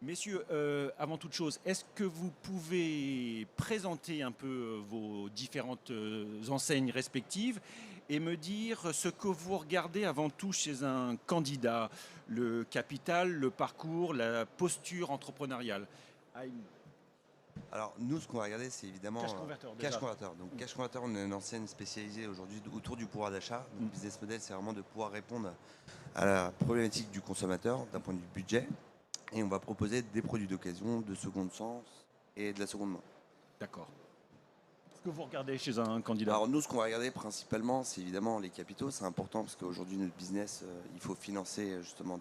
Messieurs, avant toute chose, est-ce que vous pouvez présenter un peu vos différentes enseignes respectives et me dire ce que vous regardez avant tout chez un candidat, le capital, le parcours, la posture entrepreneuriale? Ah, Alors nous, ce qu'on va regarder, c'est Cash évidemment converter Cash déjà. Converter. Donc Cash Converter, on est une enseigne spécialisée aujourd'hui autour du pouvoir d'achat. Mm. Notre business model, c'est vraiment de pouvoir répondre à la problématique du consommateur d'un point de vue budget. Et on va proposer des produits d'occasion, de seconde sens et de la seconde main. D'accord. Ce que vous regardez chez un candidat. Alors nous, ce qu'on va regarder principalement, c'est évidemment les capitaux. C'est important parce qu'aujourd'hui, notre business, il faut financer justement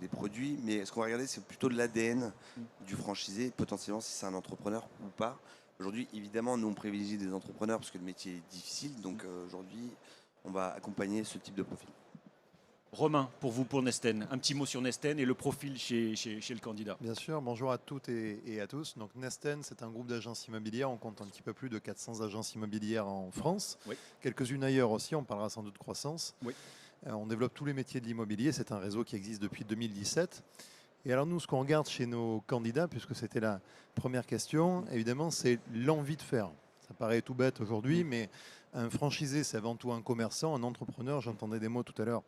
des produits. Mais ce qu'on va regarder, c'est plutôt de l'ADN Mm. du franchisé, potentiellement si c'est un entrepreneur ou pas. Aujourd'hui, évidemment, nous, on privilégie des entrepreneurs parce que le métier est difficile. Donc aujourd'hui, on va accompagner ce type de profil. Romain, pour vous, pour Nesten, un petit mot sur Nesten et le profil chez le candidat. Bien sûr, bonjour à toutes et à tous. Donc Nesten, c'est un groupe d'agences immobilières. On compte un petit peu plus de 400 agences immobilières en France. Oui. Quelques-unes ailleurs aussi, on parlera sans doute de croissance. Oui. On développe tous les métiers de l'immobilier. C'est un réseau qui existe depuis 2017. Et alors nous, ce qu'on regarde chez nos candidats, puisque c'était la première question, évidemment, c'est l'envie de faire. Ça paraît tout bête aujourd'hui, mais un franchisé, c'est avant tout un commerçant, un entrepreneur. J'entendais des mots tout à l'heure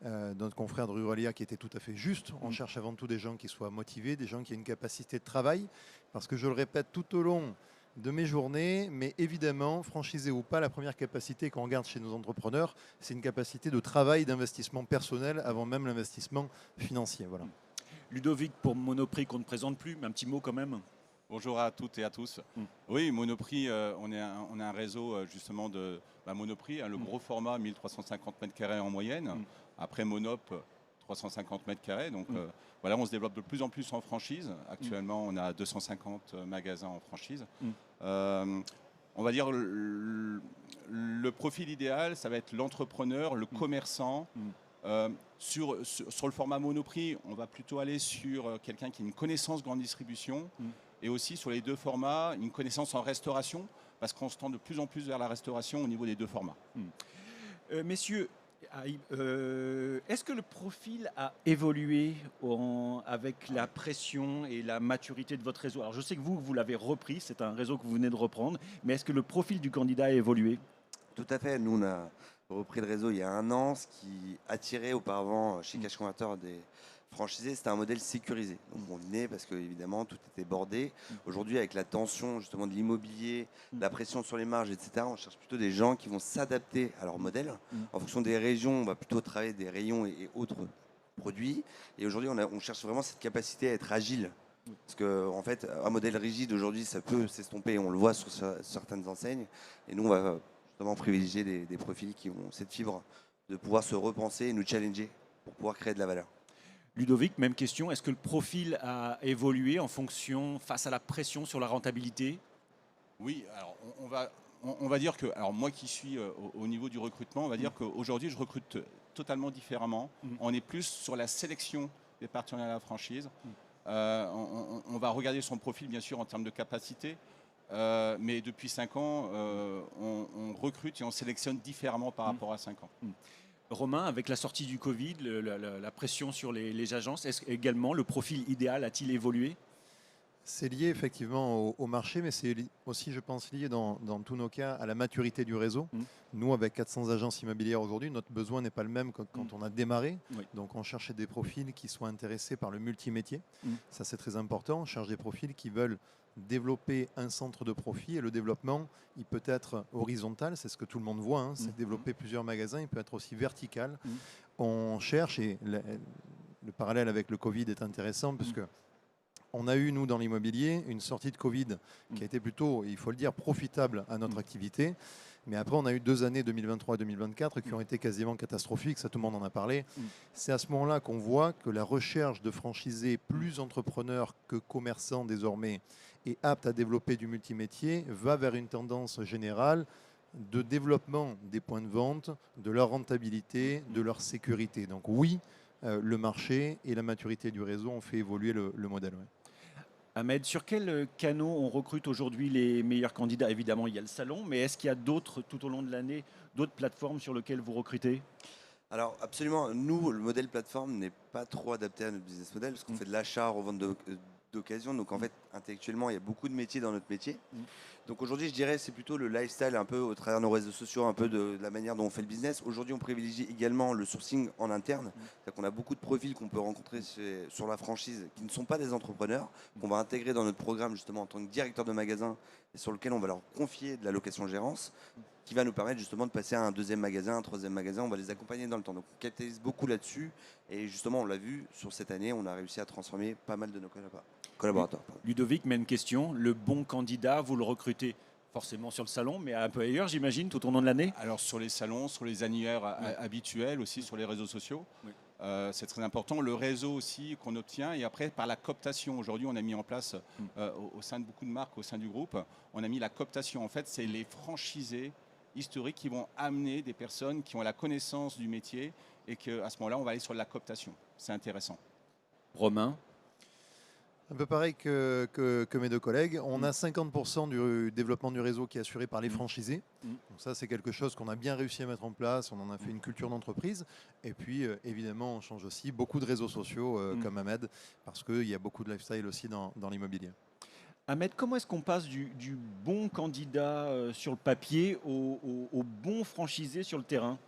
notre confrère de Ruralia qui était tout à fait juste. On cherche avant tout des gens qui soient motivés, des gens qui aient une capacité de travail, parce que je le répète tout au long de mes journées, mais évidemment, franchisé ou pas, la première capacité qu'on regarde chez nos entrepreneurs, c'est une capacité de travail, d'investissement personnel avant même l'investissement financier. Voilà. Ludovic, pour Monoprix, qu'on ne présente plus, mais un petit mot quand même. Bonjour à toutes et à tous. Oui, Monoprix, on est un réseau justement de Monoprix, le gros format, 1350 mètres carrés en moyenne. Après Monop, 350 mètres carrés. Donc voilà, on se développe de plus en plus en franchise. Actuellement, on a 250 magasins en franchise. On va dire le profil idéal, ça va être l'entrepreneur, le commerçant. Sur le format Monoprix, on va plutôt aller sur quelqu'un qui a une connaissance grande distribution et aussi sur les deux formats, une connaissance en restauration, parce qu'on se tend de plus en plus vers la restauration au niveau des deux formats. Messieurs, est-ce que le profil a évolué avec la pression et la maturité de votre réseau? Alors je sais que vous l'avez repris, c'est un réseau que vous venez de reprendre, mais est-ce que le profil du candidat a évolué? Tout à fait. Nous, on a repris le réseau il y a un an, ce qui attirait auparavant chez Cash Converter des franchisés, c'était un modèle sécurisé. Donc on venait parce que évidemment tout était bordé. Aujourd'hui, avec la tension justement de l'immobilier, la pression sur les marges, etc., on cherche plutôt des gens qui vont s'adapter à leur modèle. En fonction des régions, on va plutôt travailler des rayons et autres produits. Et aujourd'hui, on cherche vraiment cette capacité à être agile. Parce que en fait, un modèle rigide aujourd'hui, ça peut s'estomper. On le voit sur certaines enseignes. Et nous, on va justement privilégier des profils qui ont cette fibre de pouvoir se repenser et nous challenger pour pouvoir créer de la valeur. Ludovic, même question, est-ce que le profil a évolué en fonction, face à la pression sur la rentabilité? Oui, alors on va dire que, alors moi qui suis au niveau du recrutement, on va dire qu'aujourd'hui je recrute totalement différemment. On est plus sur la sélection des partenaires à la franchise. On va regarder son profil bien sûr en termes de capacité, mais depuis 5 ans, on recrute et on sélectionne différemment par rapport à 5 ans. Romain, avec la sortie du Covid, la pression sur les agences, est-ce également le profil idéal a-t-il évolué? C'est lié effectivement au marché, mais c'est aussi, je pense, lié dans tous nos cas à la maturité du réseau. Nous, avec 400 agences immobilières aujourd'hui, notre besoin n'est pas le même que quand on a démarré. Oui. Donc, on cherchait des profils qui soient intéressés par le multimétier. Ça, c'est très important. On cherche des profils qui veulent développer un centre de profit. Et le développement, il peut être horizontal, c'est ce que tout le monde voit. Hein, c'est développer plusieurs magasins. Il peut être aussi vertical. On cherche, et le parallèle avec le Covid est intéressant, parce que on a eu, nous, dans l'immobilier, une sortie de Covid qui a été plutôt, il faut le dire, profitable à notre activité. Mais après, on a eu 2 années, 2023 et 2024, qui ont été quasiment catastrophiques. Ça, tout le monde en a parlé. C'est à ce moment-là qu'on voit que la recherche de franchisés plus entrepreneurs que commerçants désormais et aptes à développer du multimétier va vers une tendance générale de développement des points de vente, de leur rentabilité, de leur sécurité. Donc oui, le marché et la maturité du réseau ont fait évoluer le modèle. Ouais. Ahmed, sur quels canaux on recrute aujourd'hui les meilleurs candidats? Évidemment, il y a le salon, mais est-ce qu'il y a d'autres, tout au long de l'année, d'autres plateformes sur lesquelles vous recrutez? Alors absolument, nous, le modèle plateforme n'est pas trop adapté à notre business model parce qu'on fait de l'achat, revente d'occasion. Donc en fait, intellectuellement, il y a beaucoup de métiers dans notre métier. Donc aujourd'hui, je dirais, c'est plutôt le lifestyle un peu au travers de nos réseaux sociaux, un peu de la manière dont on fait le business. Aujourd'hui, on privilégie également le sourcing en interne. C'est-à-dire qu'on a beaucoup de profils qu'on peut rencontrer sur la franchise qui ne sont pas des entrepreneurs, qu'on va intégrer dans notre programme justement en tant que directeur de magasin et sur lequel on va leur confier de la location-gérance qui va nous permettre justement de passer à un deuxième magasin, un troisième magasin. On va les accompagner dans le temps. Donc on capitalise beaucoup là-dessus. Et justement, on l'a vu sur cette année, on a réussi à transformer pas mal de nos collaborateurs. Ludovic, même question. Le bon candidat, vous le recrutez forcément sur le salon, mais un peu ailleurs, j'imagine, tout au long de l'année? Alors sur les salons, sur les annuaires habituels, aussi sur les réseaux sociaux. Oui. C'est très important. Le réseau aussi qu'on obtient. Et après, par la cooptation. Aujourd'hui, on a mis en place, au sein de beaucoup de marques, au sein du groupe, on a mis la cooptation. En fait, c'est les franchisés historiques qui vont amener des personnes qui ont la connaissance du métier et qu'à ce moment-là, on va aller sur la cooptation. C'est intéressant. Romain? Un peu pareil que mes deux collègues. On a 50% du développement du réseau qui est assuré par les franchisés. Donc ça, c'est quelque chose qu'on a bien réussi à mettre en place. On en a fait une culture d'entreprise. Et puis, évidemment, on change aussi beaucoup de réseaux sociaux comme Ahmed, parce qu'il y a beaucoup de lifestyle aussi dans l'immobilier. Ahmed, comment est-ce qu'on passe du bon candidat sur le papier au bon franchisé sur le terrain?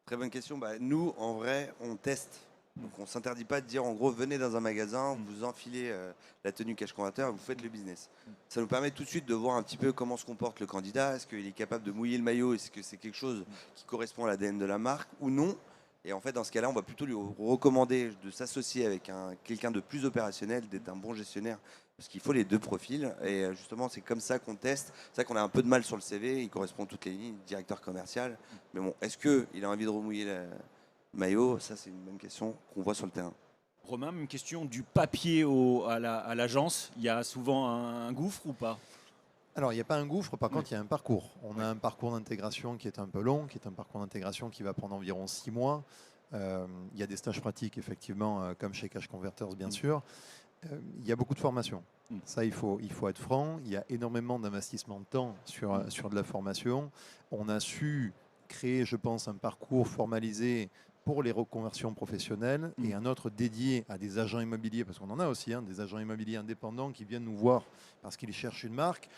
Très bonne question. Nous, en vrai, on teste. Donc on ne s'interdit pas de dire en gros venez dans un magasin, vous enfilez la tenue cash converter et vous faites le business. Ça nous permet tout de suite de voir un petit peu comment se comporte le candidat, est-ce qu'il est capable de mouiller le maillot, est-ce que c'est quelque chose qui correspond à l'ADN de la marque ou non. Et en fait dans ce cas-là on va plutôt lui recommander de s'associer avec quelqu'un de plus opérationnel, d'être un bon gestionnaire. Parce qu'il faut les deux profils et justement c'est comme ça qu'on teste. C'est vrai qu'on a un peu de mal sur le CV, il correspond à toutes les lignes, directeur commercial. Mais bon, est-ce qu'il a envie de remouiller maillot, ça c'est une bonne question qu'on voit sur le terrain. Romain, même question du papier à l'agence. Il y a souvent un gouffre ou pas? Alors, il n'y a pas un gouffre, par contre, il y a un parcours. On a un parcours d'intégration qui est un peu long, qui est un parcours d'intégration qui va prendre environ 6 mois. Il y a des stages pratiques, effectivement, comme chez Cash Converters, bien sûr. Il y a beaucoup de formation. Ça, il faut être franc. Il y a énormément d'investissement de temps sur de la formation. On a su créer, je pense, un parcours formalisé pour les reconversions professionnelles et un autre dédié à des agents immobiliers, parce qu'on en a aussi, des agents immobiliers indépendants qui viennent nous voir parce qu'ils cherchent une marque.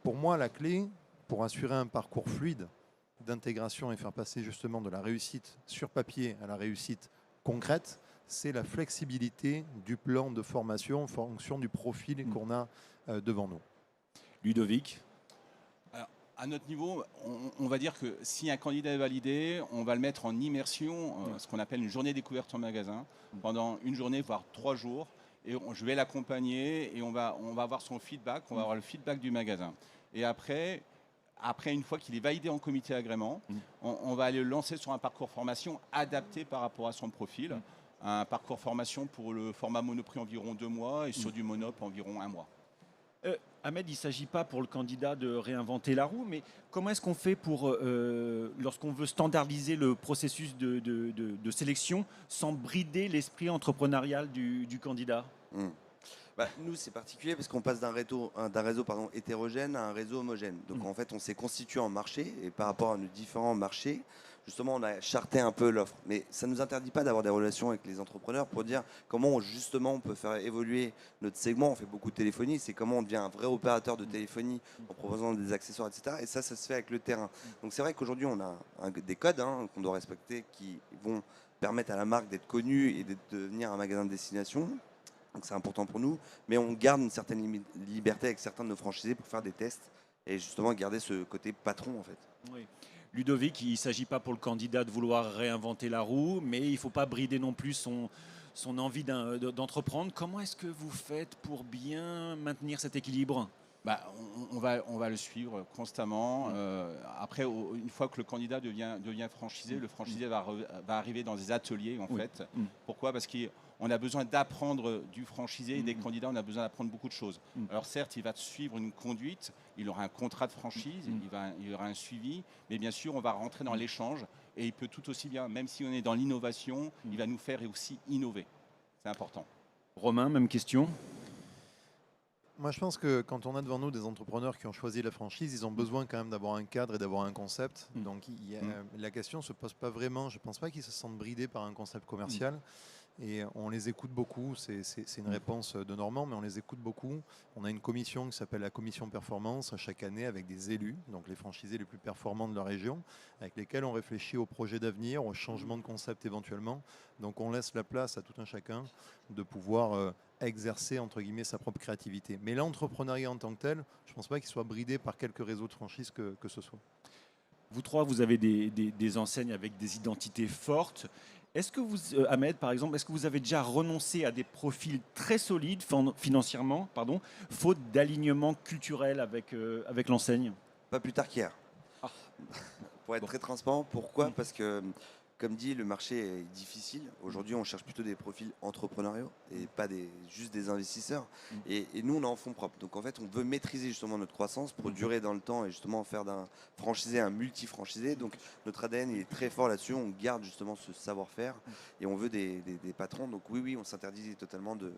Pour moi, la clé pour assurer un parcours fluide d'intégration et faire passer justement de la réussite sur papier à la réussite concrète, c'est la flexibilité du plan de formation en fonction du profil qu'on a devant nous. Ludovic? À notre niveau, on va dire que si un candidat est validé, on va le mettre en immersion, ce qu'on appelle une journée découverte en magasin, pendant une journée, voire 3 jours. Et je vais l'accompagner et on va avoir son feedback, on va avoir le feedback du magasin. Et après une fois qu'il est validé en comité agrément, on va aller le lancer sur un parcours formation adapté par rapport à son profil. Un parcours formation pour le format Monoprix environ 2 mois et sur du Monop environ 1 mois. Ahmed, il ne s'agit pas pour le candidat de réinventer la roue, mais comment est-ce qu'on fait pour, lorsqu'on veut standardiser le processus de sélection sans brider l'esprit entrepreneurial du candidat? Nous, c'est particulier parce qu'on passe d'un réseau hétérogène à un réseau homogène. Donc en fait, on s'est constitué en marché et par rapport à nos différents marchés, justement, on a charté un peu l'offre. Mais ça ne nous interdit pas d'avoir des relations avec les entrepreneurs pour dire comment justement on peut faire évoluer notre segment. On fait beaucoup de téléphonie, c'est comment on devient un vrai opérateur de téléphonie en proposant des accessoires, etc. Et ça se fait avec le terrain. Donc c'est vrai qu'aujourd'hui, on a des codes qu'on doit respecter qui vont permettre à la marque d'être connue et de devenir un magasin de destination. Donc c'est important pour nous, mais on garde une certaine liberté avec certains de nos franchisés pour faire des tests et justement garder ce côté patron en fait. Oui. Ludovic, il ne s'agit pas pour le candidat de vouloir réinventer la roue, mais il ne faut pas brider non plus son envie d'entreprendre. Comment est-ce que vous faites pour bien maintenir cet équilibre? On va le suivre constamment. Après, une fois que le candidat devient franchisé, le franchisé va arriver dans des ateliers en fait. Pourquoi? Parce qu'on a besoin d'apprendre du franchisé et des candidats, on a besoin d'apprendre beaucoup de choses. Alors certes, il va suivre une conduite, il aura un contrat de franchise, il y aura un suivi, mais bien sûr, on va rentrer dans l'échange et il peut tout aussi bien, même si on est dans l'innovation, il va nous faire aussi innover. C'est important. Romain, même question. Moi, je pense que quand on a devant nous des entrepreneurs qui ont choisi la franchise, ils ont besoin quand même d'avoir un cadre et d'avoir un concept. Donc, la question ne se pose pas vraiment. Je ne pense pas qu'ils se sentent bridés par un concept commercial. Et on les écoute beaucoup. C'est une réponse de Normand, mais on les écoute beaucoup. On a une commission qui s'appelle la commission performance chaque année avec des élus, donc les franchisés les plus performants de la région, avec lesquels on réfléchit aux projets d'avenir, aux changements de concept éventuellement. Donc on laisse la place à tout un chacun de pouvoir exercer entre guillemets sa propre créativité. Mais l'entrepreneuriat en tant que tel, je ne pense pas qu'il soit bridé par quelques réseaux de franchise que ce soit. Vous trois, vous avez des enseignes avec des identités fortes. Est-ce que vous, Ahmed, par exemple, est-ce que vous avez déjà renoncé à des profils très solides financièrement, faute d'alignement culturel avec l'enseigne? Pas plus tard qu'hier. Ah. Pour être très transparent, pourquoi? Parce que, comme dit, le marché est difficile. Aujourd'hui, on cherche plutôt des profils entrepreneuriaux et pas juste des investisseurs. Et nous, on est en fonds propres. Donc, en fait, on veut maîtriser justement notre croissance pour durer dans le temps et justement faire d'un franchisé un multi-franchisé. Donc, notre ADN il est très fort là-dessus. On garde justement ce savoir-faire et on veut des patrons. Donc, oui, on s'interdit totalement de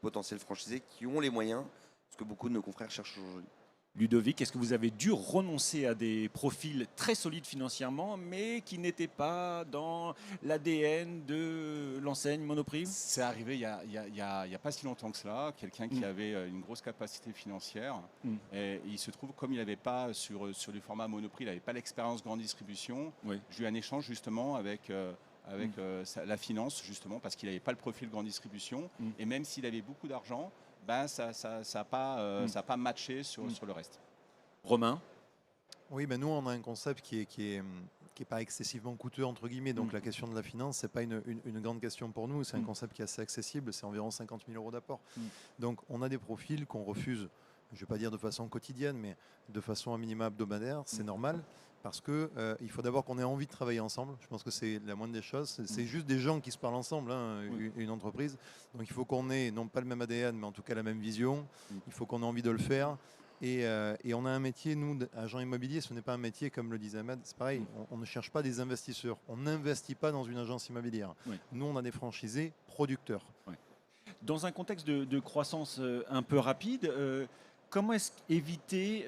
potentiels franchisés qui ont les moyens, ce que beaucoup de nos confrères cherchent aujourd'hui. Ludovic, est-ce que vous avez dû renoncer à des profils très solides financièrement, mais qui n'étaient pas dans l'ADN de l'enseigne Monoprix? C'est arrivé il y a pas si longtemps que cela, quelqu'un qui avait une grosse capacité financière. Et il se trouve, comme il n'avait pas sur du format Monoprix, il n'avait pas l'expérience grande distribution, j'ai eu un échange justement avec la finance, justement, parce qu'il n'avait pas le profil grande distribution. Et même s'il avait beaucoup d'argent, ça n'a pas matché sur le reste. Romain? Oui, nous, on a un concept qui est pas excessivement coûteux, entre guillemets. Donc, la question de la finance, ce n'est pas une grande question pour nous. C'est un concept qui est assez accessible. C'est environ 50 000 euros d'apport. Donc, on a des profils qu'on refuse, je ne vais pas dire de façon quotidienne, mais de façon à minima hebdomadaire. C'est normal. Parce qu'il faut d'abord qu'on ait envie de travailler ensemble. Je pense que c'est la moindre des choses. C'est juste des gens qui se parlent ensemble, une entreprise. Donc il faut qu'on ait, non pas le même ADN, mais en tout cas la même vision. Il faut qu'on ait envie de le faire. Et on a un métier, nous, agents immobiliers, ce n'est pas un métier, comme le disait Ahmed, c'est pareil, on ne cherche pas des investisseurs. On n'investit pas dans une agence immobilière. Nous, on a des franchisés producteurs. Dans un contexte de croissance un peu rapide, comment est-ce éviter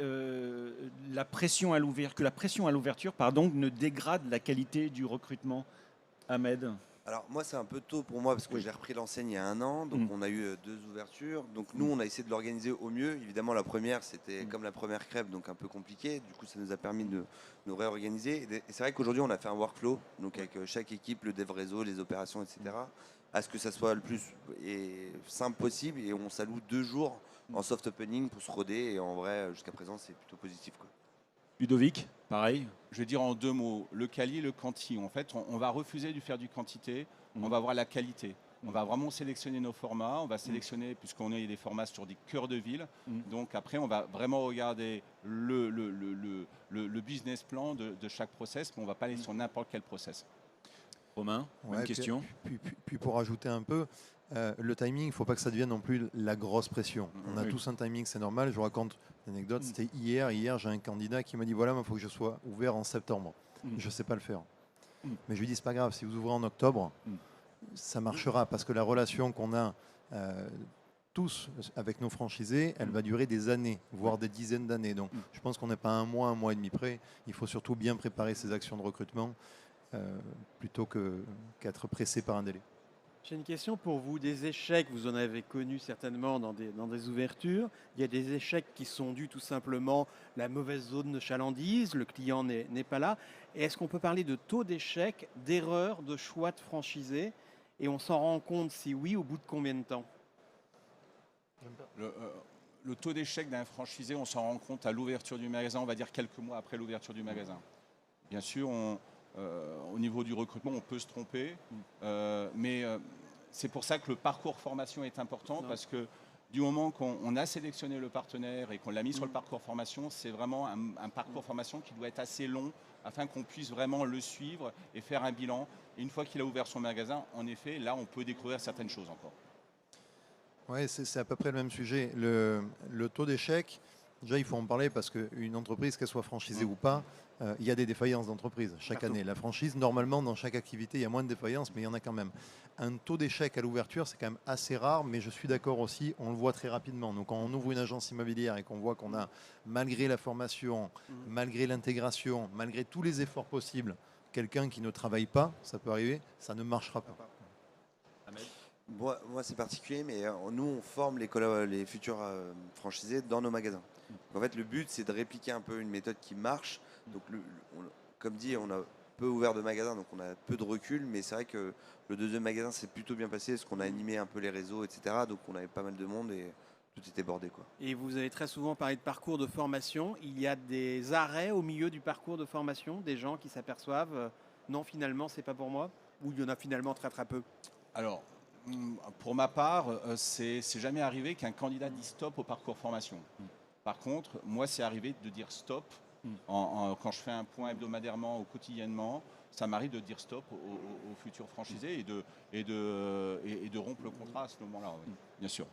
la pression à l'ouverture, que la pression à l'ouverture ne dégrade la qualité du recrutement, Ahmed? Alors moi c'est un peu tôt pour moi parce que j'ai repris l'enseigne il y a 1 an, donc on a eu 2 ouvertures. Donc nous on a essayé de l'organiser au mieux. Évidemment la première c'était comme la première crêpe, donc un peu compliqué. Du coup ça nous a permis de nous réorganiser. Et c'est vrai qu'aujourd'hui on a fait un workflow, donc avec chaque équipe, le dev réseau, les opérations, etc. À ce que ça soit le plus simple possible et on s'alloue 2 jours en soft opening pour se roder et en vrai jusqu'à présent c'est plutôt positif, quoi. Ludovic, pareil. Je vais dire en 2 mots, le quali et le quanti. En fait, on va refuser de faire du quantité, on va avoir la qualité. On va vraiment sélectionner nos formats, on va sélectionner, puisqu'on a des formats sur des cœurs de ville. Donc après, on va vraiment regarder le business plan de chaque process, mais on ne va pas aller sur n'importe quel process. Romain, une question. Puis pour ajouter un peu, le timing, il ne faut pas que ça devienne non plus la grosse pression. On a tous un timing, c'est normal. Je vous raconte une anecdote, c'était hier. Hier, j'ai un candidat qui m'a dit, voilà, il faut que je sois ouvert en septembre. Je ne sais pas le faire. Mais je lui dis, c'est pas grave, si vous ouvrez en octobre, ça marchera, parce que la relation qu'on a tous avec nos franchisés, elle va durer des années, voire des dizaines d'années. Donc je pense qu'on n'est pas un mois et demi près. Il faut surtout bien préparer ses actions de recrutement plutôt qu'être pressé par un délai. J'ai une question pour vous. Des échecs, vous en avez connu certainement dans des ouvertures. Il y a des échecs qui sont dus tout simplement à la mauvaise zone de chalandise, le client n'est pas là. Et est-ce qu'on peut parler de taux d'échec, d'erreur, de choix de franchisé? Et on s'en rend compte, si oui, au bout de combien de temps? Le taux d'échec d'un franchisé, on s'en rend compte à l'ouverture du magasin, on va dire quelques mois après l'ouverture du magasin. Bien sûr, au niveau du recrutement, on peut se tromper, mais c'est pour ça que le parcours formation est important, parce que du moment qu'on a sélectionné le partenaire et qu'on l'a mis sur le parcours formation, c'est vraiment un parcours formation qui doit être assez long afin qu'on puisse vraiment le suivre et faire un bilan. Et une fois qu'il a ouvert son magasin, en effet, là, on peut découvrir certaines choses encore. Oui, c'est à peu près le même sujet. Le taux d'échec, Déjà, il faut en parler parce qu'une entreprise, qu'elle soit franchisée ou pas, il y a des défaillances d'entreprise chaque Partout. année. La franchise, normalement, dans chaque activité, il y a moins de défaillances, mais il y en a quand même. Un taux d'échec à l'ouverture, c'est quand même assez rare, mais je suis d'accord aussi, on le voit très rapidement. Donc, quand on ouvre une agence immobilière et qu'on voit qu'on a, malgré la formation, malgré l'intégration, malgré tous les efforts possibles, quelqu'un qui ne travaille pas, ça peut arriver, ça ne marchera pas. Moi, c'est particulier, mais nous, on forme les futurs franchisés dans nos magasins. En fait, le but, c'est de répliquer un peu une méthode qui marche. Donc, comme dit, on a peu ouvert de magasins, donc on a peu de recul, mais c'est vrai que le deuxième magasin s'est plutôt bien passé, parce qu'on a animé un peu les réseaux, etc. Donc, on avait pas mal de monde et tout était bordé, quoi. Et vous avez très souvent parlé de parcours de formation. Il y a des arrêts au milieu du parcours de formation, des gens qui s'aperçoivent non, finalement, c'est pas pour moi, ou il y en a finalement très très peu. Alors, pour ma part, c'est jamais arrivé qu'un candidat dise stop au parcours formation. Par contre, moi, c'est arrivé de dire stop quand je fais un point hebdomadairement ou quotidiennement. Ça m'arrive de dire stop aux futurs franchisés et de rompre le contrat à ce moment-là, oui, bien sûr.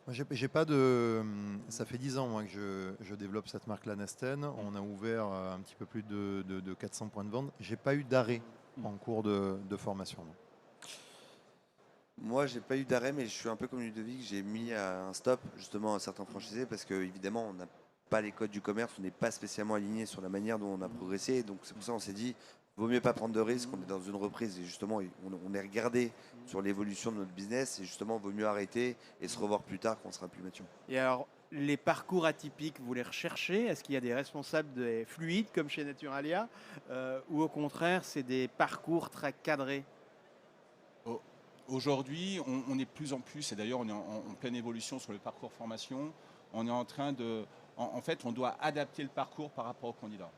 Moi, j'ai pas de. Ça fait 10 ans moi, que je développe cette marque-là, Nesten. On a ouvert un petit peu plus de 400 points de vente. J'ai pas eu d'arrêt en cours de formation. Non. Moi, j'ai pas eu d'arrêt, mais je suis un peu comme Ludovic. J'ai mis un stop justement à certains franchisés parce que évidemment, on n'a pas les codes du commerce, on n'est pas spécialement aligné sur la manière dont on a progressé. Donc c'est pour ça qu'on s'est dit, vaut mieux pas prendre de risques. On est dans une reprise et justement, on est regardé sur l'évolution de notre business et justement, vaut mieux arrêter et se revoir plus tard quand on sera plus mature. Et alors, les parcours atypiques, vous les recherchez? Est-ce qu'il y a des responsables des fluides comme chez Naturalia ou au contraire, c'est des parcours très cadrés? Aujourd'hui, on est de plus en plus, et d'ailleurs on est en pleine évolution sur le parcours formation, on est en train de... En fait, on doit adapter le parcours par rapport au candidat.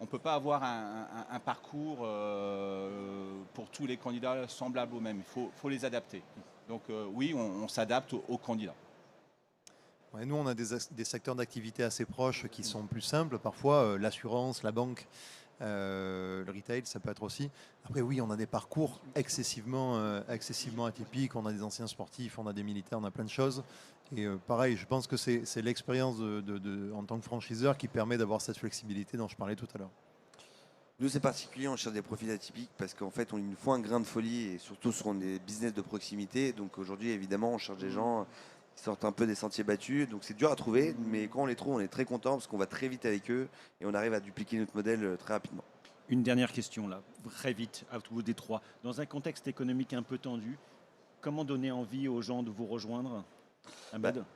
On ne peut pas avoir un parcours pour tous les candidats semblables aux mêmes. Il faut les adapter. Donc oui, on s'adapte aux candidats. Ouais, nous, on a des secteurs d'activité assez proches qui sont plus simples. Parfois, l'assurance, la banque, le retail, ça peut être aussi. Après, oui, on a des parcours excessivement atypiques. On a des anciens sportifs, on a des militaires, on a plein de choses. Et pareil, je pense que c'est l'expérience en tant que franchiseur qui permet d'avoir cette flexibilité dont je parlais tout à l'heure. Nous, c'est particulier, on cherche des profils atypiques parce qu'en fait, il nous faut un grain de folie et surtout sur des business de proximité. Donc aujourd'hui, évidemment, on cherche des gens qui sortent un peu des sentiers battus. Donc c'est dur à trouver, mais quand on les trouve, on est très content parce qu'on va très vite avec eux et on arrive à dupliquer notre modèle très rapidement. Une dernière question là, très vite, à vous des trois. Dans un contexte économique un peu tendu, comment donner envie aux gens de vous rejoindre?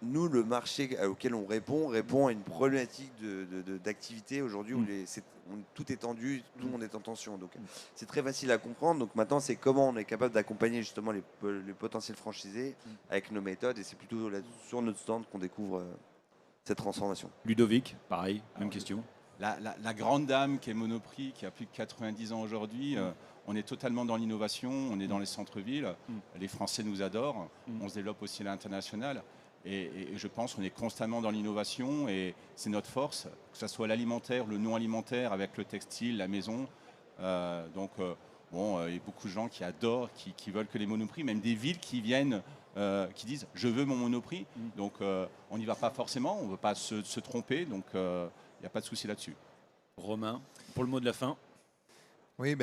Nous, le marché auquel on répond à une problématique d'activité aujourd'hui où tout est tendu, tout le monde est en tension. Donc c'est très facile à comprendre. Donc maintenant, c'est comment on est capable d'accompagner justement les potentiels franchisés avec nos méthodes. Et c'est plutôt sur notre stand qu'on découvre cette transformation. Ludovic, pareil, même question. La grande dame qui est Monoprix, qui a plus de 90 ans aujourd'hui, on est totalement dans l'innovation, on est dans les centres-villes, les Français nous adorent, on se développe aussi à l'international. Et je pense qu'on est constamment dans l'innovation et c'est notre force, que ce soit l'alimentaire, le non alimentaire, avec le textile, la maison. Il y a beaucoup de gens qui adorent, qui veulent que les Monoprix, même des villes qui viennent, qui disent « je veux mon Monoprix ». Donc on n'y va pas forcément, on ne veut pas se tromper, donc il n'y a pas de souci là-dessus. Romain, pour le mot de la fin. Oui,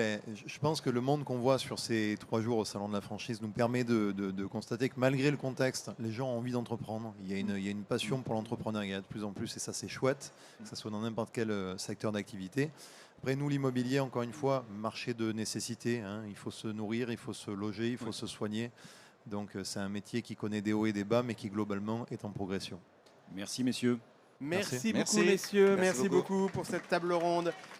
je pense que le monde qu'on voit sur ces 3 jours au Salon de la franchise nous permet de constater que malgré le contexte, les gens ont envie d'entreprendre. Il y a une passion pour l'entrepreneuriat de plus en plus et ça c'est chouette, que ce soit dans n'importe quel secteur d'activité. Après nous, l'immobilier, encore une fois, marché de nécessité. Hein, il faut se nourrir, il faut se loger, il faut se soigner. Donc c'est un métier qui connaît des hauts et des bas mais qui globalement est en progression. Merci messieurs. Merci beaucoup messieurs, merci beaucoup pour cette table ronde.